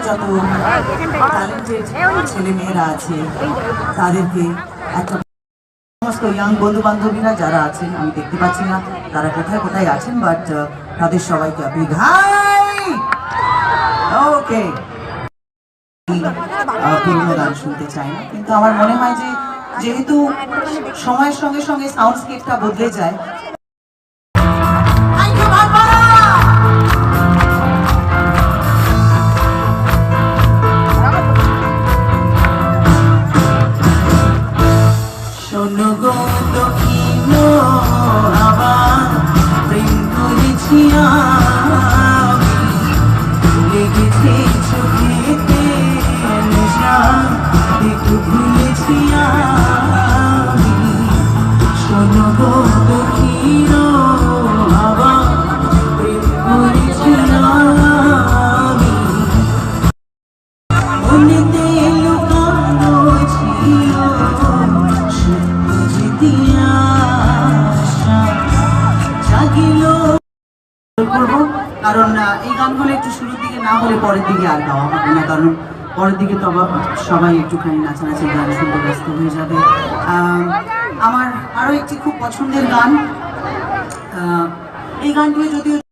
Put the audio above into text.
যত ট্যালেন্টেড ছেলেমেয়েরা আছে তাদেরকে একটা সমস্ত ইয়াং বন্ধু বান্ধবীরা যারা আছেন আমি দেখতে পাচ্ছি না তারা কোথায় কোথায় আছেন, বাট তাদের সবাইকে আপনি ওকে পুরনো গান শুনতে চাই না, কিন্তু আমার মনে হয় যে যেহেতু সময়ের সঙ্গে সঙ্গে সাউন্ডস্কেপটা বদলে যায়, শোনো গো দক্ষিণ আবার প্রেম করেছি আমি, লেগেছে চোখেতে নেশা একটু ভুলেছি আমি। শোনো গো দক্ষিণ আবার প্রেম করেছি আমি, মনেতে লুকানো ছিল কারণ এই গানগুলো একটু শুরুর দিকে না হলে পরের দিকে আর গাওয়া হবে না, কারণ পরের দিকে তো আবার সবাই একটুখানি নাচানাচি গান শুনতে ব্যস্ত হয়ে যাবে। আমার আরো একটি খুব পছন্দের গান, এই গানগুলো যদিও